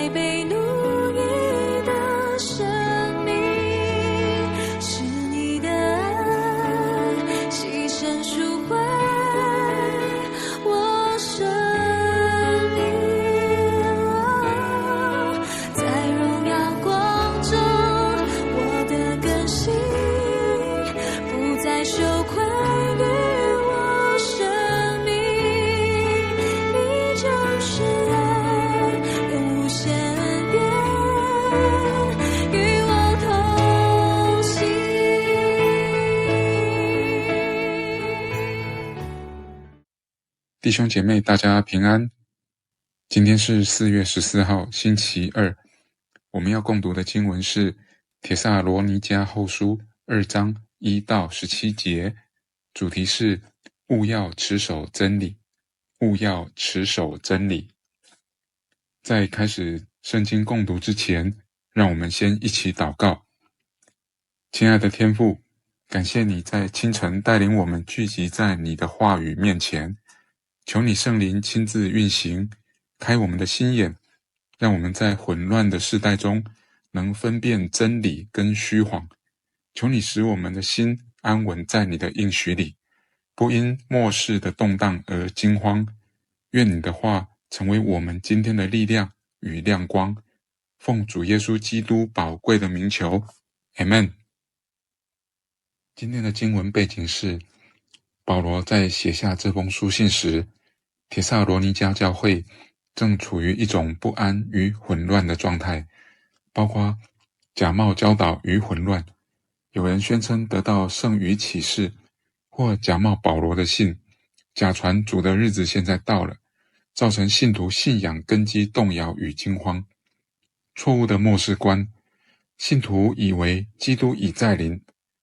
百倍努力的生命，是你的爱牺牲赎回我生命，在荣耀光中我的更新，不再羞愧于我生命，你就是爱，永无限边，与我同行。弟兄姐妹，大家平安。今天是4月14号，星期二。我们要共读的经文是帖撒罗尼迦后书2章1到17节，主题是务要持守真理，务要持守真理。在开始圣经共读之前，让我们先一起祷告。亲爱的天父，感谢你在清晨带领我们聚集在你的话语面前，求你圣灵亲自运行，开我们的心眼，让我们在混乱的世代中能分辨真理跟虚谎。求你使我们的心安稳在你的应许里，不因末世的动荡而惊慌。愿你的话成为我们今天的力量与亮光，奉主耶稣基督宝贵的名求， Amen。 今天的经文背景是保罗在写下这封书信时，帖撒罗尼迦教会正处于一种不安与混乱的状态，包括假冒教导与混乱，有人宣称得到圣语启示，或假冒保罗的信，假传主的日子现在到了，造成信徒信仰根基动摇与惊慌。错误的末世观，信徒以为基督已再临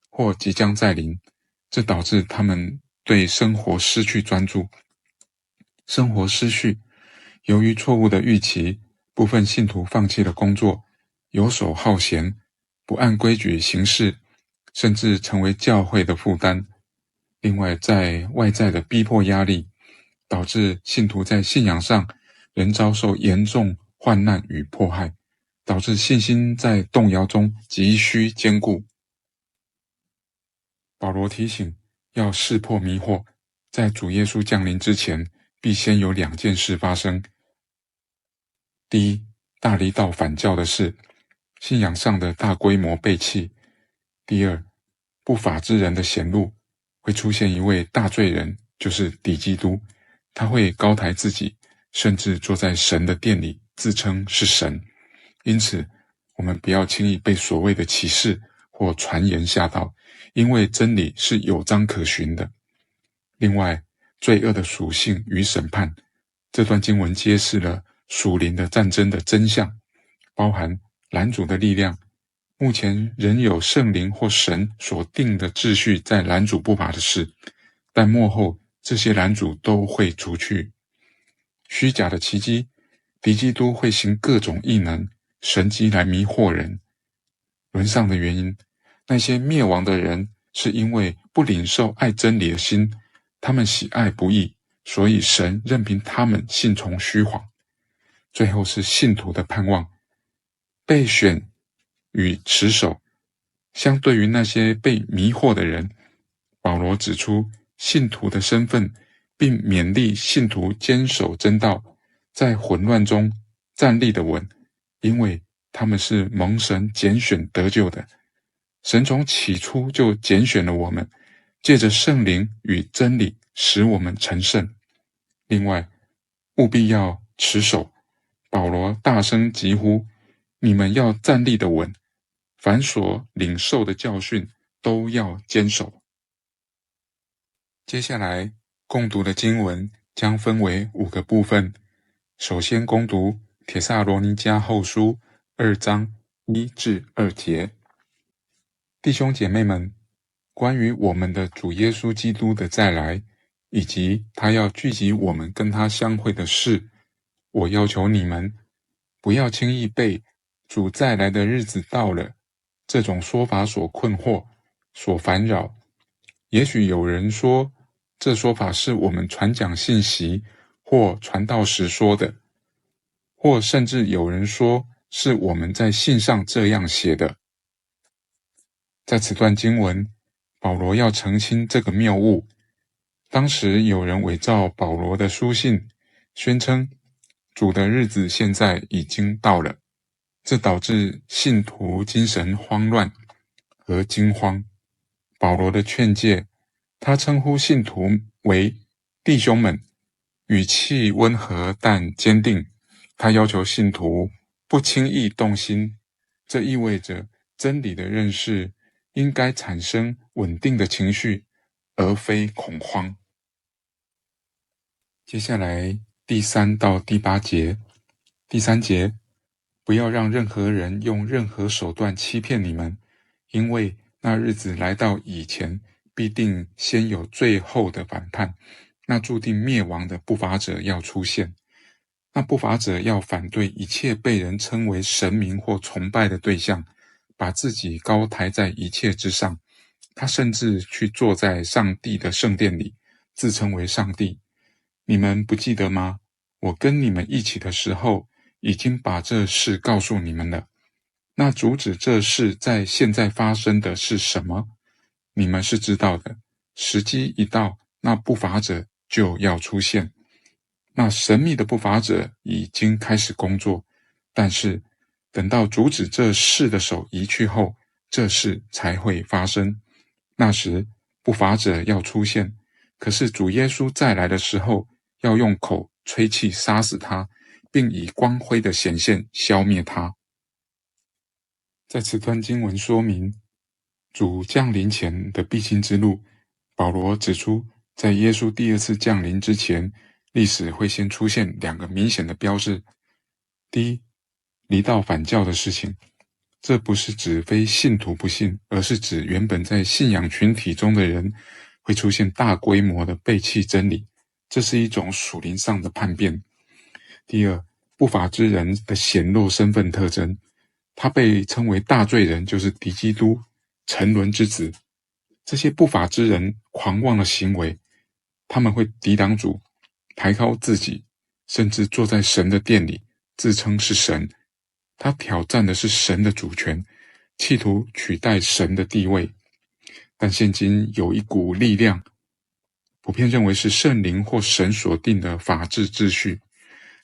或即将再临，这导致他们对生活失去专注。生活失序，由于错误的预期，部分信徒放弃了工作，游手好闲，不按规矩行事，甚至成为教会的负担。另外，在外在的逼迫压力，导致信徒在信仰上仍遭受严重患难与迫害，导致信心在动摇中急需坚固。保罗提醒，要识破迷惑，在主耶稣降临之前，必先有2件事发生。第一，大离道反教的事，信仰上的大规模背弃。第二，不法之人的显露，会出现一位大罪人，就是敌基督，他会高抬自己，甚至坐在神的殿里自称是神。因此，我们不要轻易被所谓的启示或传言吓到，因为真理是有章可循的。另外，罪恶的属性与审判，这段经文揭示了属灵的战争的真相，包含拦阻的力量。目前仍有圣灵或神所定的秩序在拦阻不法的事，但末后这些拦阻都会除去。虚假的奇迹，敌基督会行各种异能、神迹来迷惑人。沦丧的原因，那些灭亡的人是因为不领受爱真理的心，他们喜爱不义，所以神任凭他们信从虚谎。最后是信徒的盼望，被选与持守。相对于那些被迷惑的人，保罗指出信徒的身份，并勉励信徒坚守真道，在混乱中站立得稳，因为他们是蒙神拣选得救的。神从起初就拣选了我们，借着圣灵与真理使我们成圣。另外，务必要持守。保罗大声疾呼，你们要站立得稳，凡所领受的教训都要坚守。接下来共读的经文将分为5个部分。首先攻读帖撒罗尼迦后书2章1至2节。弟兄姐妹们，关于我们的主耶稣基督的再来，以及他要聚集我们跟他相会的事，我要求你们不要轻易被主再来的日子到了这种说法所困惑、所烦扰。也许有人说，这说法是我们传讲信息或传道时说的，或甚至有人说是我们在信上这样写的。在此段经文，保罗要澄清这个谬误。当时有人伪造保罗的书信，宣称主的日子现在已经到了，这导致信徒精神慌乱和惊慌。保罗的劝诫，他称呼信徒为弟兄们，语气温和但坚定。他要求信徒不轻易动心，这意味着真理的认识应该产生稳定的情绪，而非恐慌。接下来第3到第8节。第3节，不要让任何人用任何手段欺骗你们，因为那日子来到以前，必定先有最后的反叛，那注定灭亡的不法者要出现。那不法者要反对一切被人称为神明或崇拜的对象，把自己高抬在一切之上。他甚至去坐在上帝的圣殿里，自称为上帝。你们不记得吗？我跟你们一起的时候，已经把这事告诉你们了。那阻止这事在现在发生的是什么？你们是知道的。时机一到，那不法者就要出现。那神秘的不法者已经开始工作，但是等到阻止这事的手移去后，这事才会发生。那时不法者要出现，可是主耶稣再来的时候，要用口吹气杀死他，并以光辉的显现消灭他。在此段经文说明主降临前的必经之路，保罗指出，在耶稣第2次降临之前，历史会先出现2个明显的标志。第一，离道反教的事情，这不是指非信徒不信，而是指原本在信仰群体中的人会出现大规模的背弃真理，这是一种属灵上的叛变。第二，不法之人的显露身份特征，他被称为大罪人，就是敌基督、沉沦之子。这些不法之人狂妄的行为，他们会抵挡主，抬高自己，甚至坐在神的殿里，自称是神。他挑战的是神的主权，企图取代神的地位。但现今有一股力量，普遍认为是圣灵或神所定的法治秩序，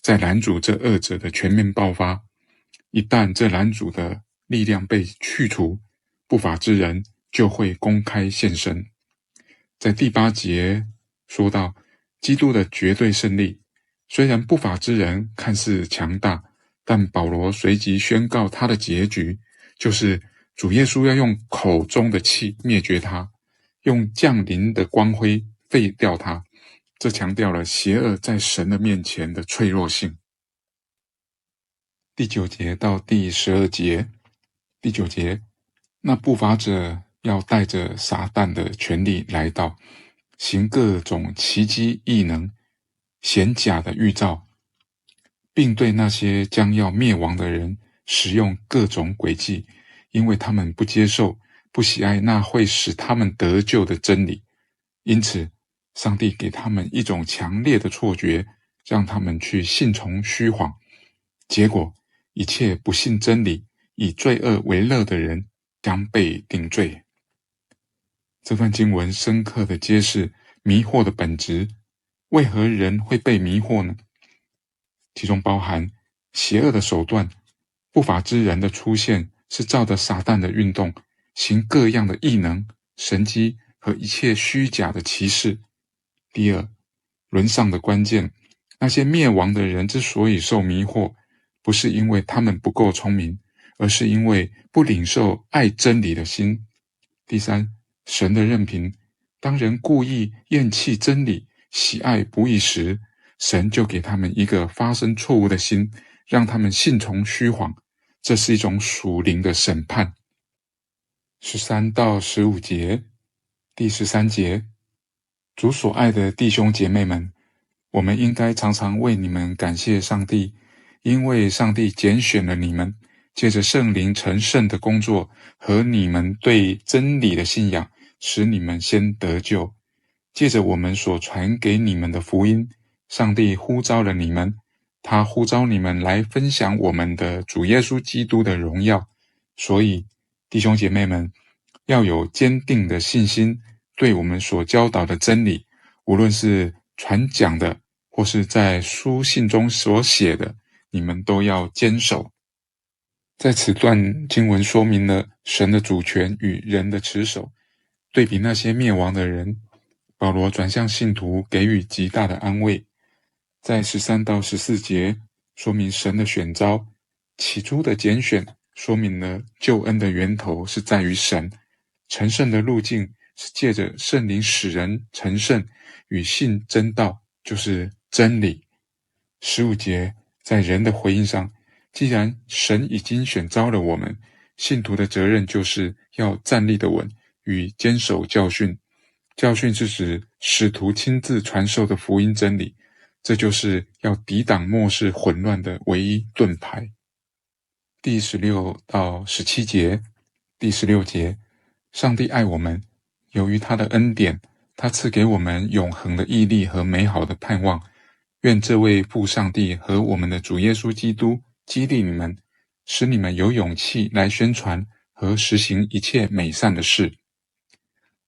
在拦阻这2者的全面爆发。一旦这拦阻的力量被去除，不法之人就会公开现身。在第8节说到基督的绝对胜利，虽然不法之人看似强大，但保罗随即宣告他的结局，就是主耶稣要用口中的气灭绝他，用降临的光辉废掉他。这强调了邪恶在神的面前的脆弱性。第9节到第12节。第9节，那不法者要带着撒旦的权力来到，行各种奇迹异能、显假的预兆，并对那些将要灭亡的人使用各种诡计，因为他们不接受、不喜爱那会使他们得救的真理。因此上帝给他们一种强烈的错觉，让他们去信从虚谎，结果一切不信真理、以罪恶为乐的人将被定罪。这段经文深刻地揭示迷惑的本质。为何人会被迷惑呢？其中包含邪恶的手段，不法之人的出现是照着撒旦的运动，行各样的异能、神迹和一切虚假的奇事。第二，沦丧的关键，那些灭亡的人之所以受迷惑，不是因为他们不够聪明，而是因为不领受爱真理的心。第三，神的任凭，当人故意厌弃真理，喜爱不义时，神就给他们一个发生错误的心，让他们信从虚谎，这是一种属灵的审判。13到15节。第13节，主所爱的弟兄姐妹们，我们应该常常为你们感谢上帝，因为上帝拣选了你们，借着圣灵成圣的工作和你们对真理的信仰，使你们先得救。借着我们所传给你们的福音，上帝呼召了你们，他呼召你们来分享我们的主耶稣基督的荣耀。所以弟兄姐妹们，要有坚定的信心，对我们所教导的真理，无论是传讲的或是在书信中所写的，你们都要坚守。在此段经文说明了神的主权与人的持守，对比那些灭亡的人，保罗转向信徒给予极大的安慰。在13到14节说明神的选召，起初的拣选说明了救恩的源头是在于神，成圣的路径是借着圣灵使人成圣与信真道，就是真理。15节在人的回应上，既然神已经选召了我们，信徒的责任就是要站立得稳与坚守教训。教训是指使徒亲自传授的福音真理，这就是要抵挡末世混乱的唯一盾牌。第16到17节，第16节，上帝爱我们，由于他的恩典，他赐给我们永恒的毅力和美好的盼望。愿这位父上帝和我们的主耶稣基督激励你们，使你们有勇气来宣传和实行一切美善的事。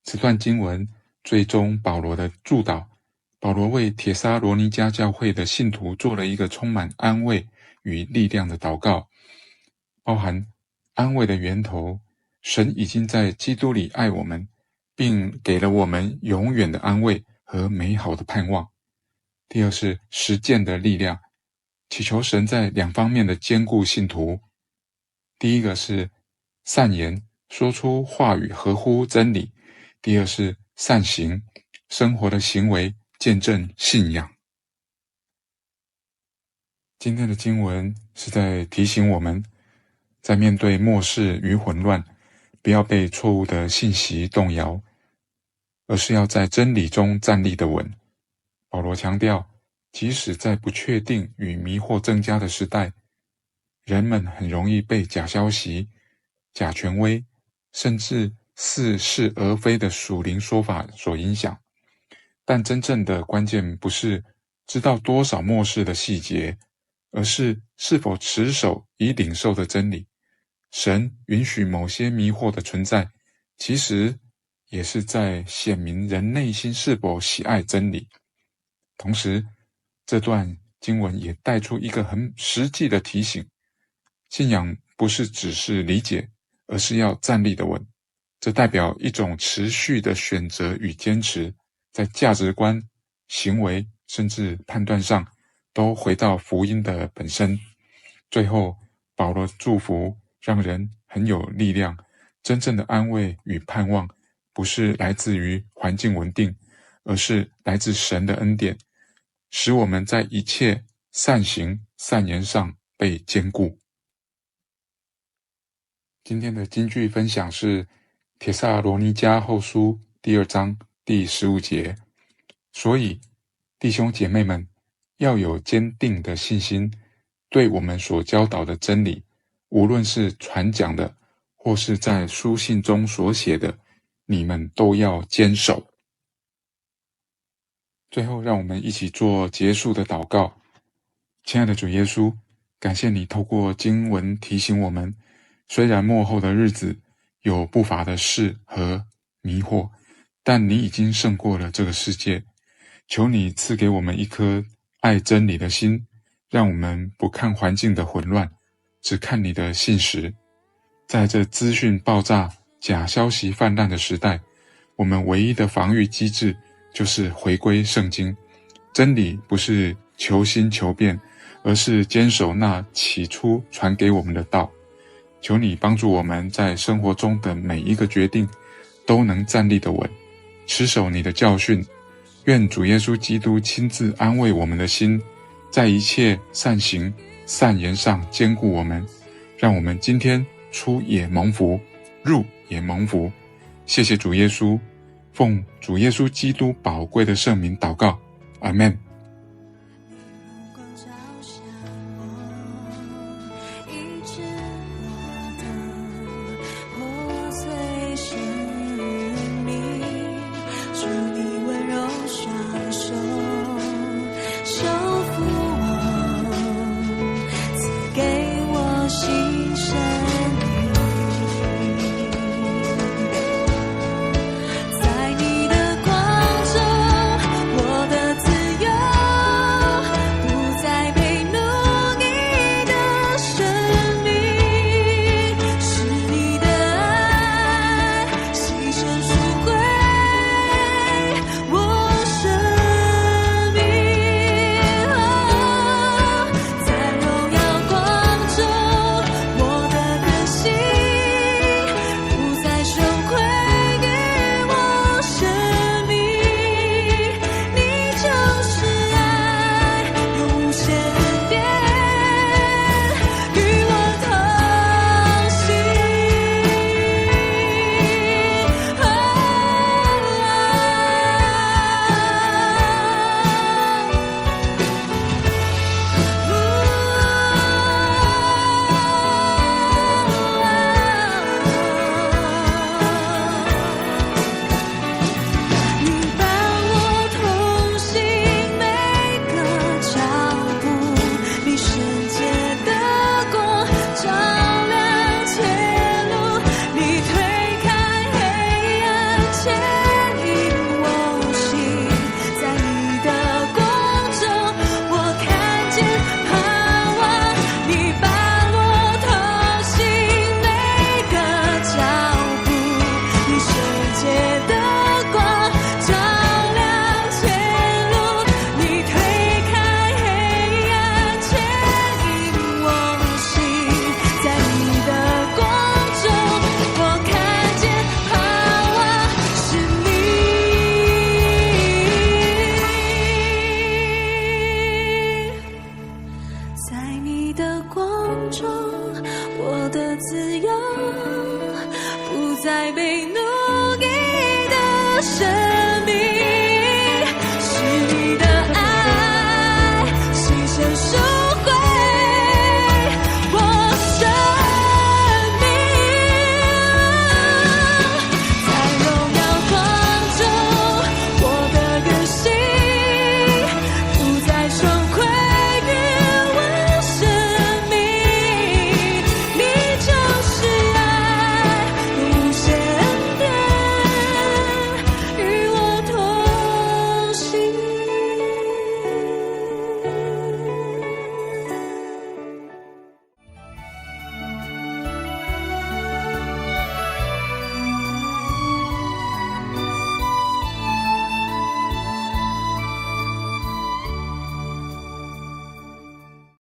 此段经文最终保罗的祝祷，保罗为帖撒罗尼迦教会的信徒做了一个充满安慰与力量的祷告，包含安慰的源头，神已经在基督里爱我们，并给了我们永远的安慰和美好的盼望。第二是实践的力量，祈求神在两方面的兼顾信徒。第一个是善言，说出话语合乎真理；第二是善行，生活的行为见证信仰。今天的经文是在提醒我们，在面对末世与混乱，不要被错误的信息动摇，而是要在真理中站立得稳。保罗强调，即使在不确定与迷惑增加的时代，人们很容易被假消息、假权威，甚至似是而非的属灵说法所影响。但真正的关键不是知道多少末世的细节，而是是否持守已领受的真理。神允许某些迷惑的存在，其实也是在显明人内心是否喜爱真理。同时，这段经文也带出一个很实际的提醒，信仰不是只是理解，而是要站立得稳。这代表一种持续的选择与坚持，在价值观、行为甚至判断上都回到福音的本身。最后，保罗祝福让人很有力量，真正的安慰与盼望不是来自于环境稳定，而是来自神的恩典，使我们在一切善行善言上被坚固。今天的金句分享是帖撒罗尼迦后书第2章第15节，所以弟兄姐妹们，要有坚定的信心，对我们所教导的真理，无论是传讲的，或是在书信中所写的，你们都要坚守。最后，让我们一起做结束的祷告。亲爱的主耶稣，感谢你透过经文提醒我们，虽然末后的日子有不法的事和迷惑，但你已经胜过了这个世界。求你赐给我们一颗爱真理的心，让我们不看环境的混乱，只看你的信实。在这资讯爆炸、假消息泛滥的时代，我们唯一的防御机制就是回归圣经。真理不是求新求变，而是坚守那起初传给我们的道。求你帮助我们在生活中的每一个决定都能站立得稳，持守你的教训。愿主耶稣基督亲自安慰我们的心，在一切善行善言上坚固我们，让我们今天出也蒙福，入也蒙福。谢谢主耶稣，奉主耶稣基督宝贵的圣名祷告，阿们。守护我，新生命。在你的光中，我的自由不再被奴役的生命，是你的爱牺牲赎回我生命。在荣耀光中，我的更新不再羞愧于我生命，你就是爱，有无限恩典与我同行。你伴我同行每个脚步，你圣洁的光照亮前路，你推开黑暗牵引我行，在你的光中我看见盼望，你伴我同行每个脚步，你圣洁的光照亮前路，你推开黑暗牵引我行，在你的光中我看见盼望，是你。在你的光中，我的自由不再被奴役的生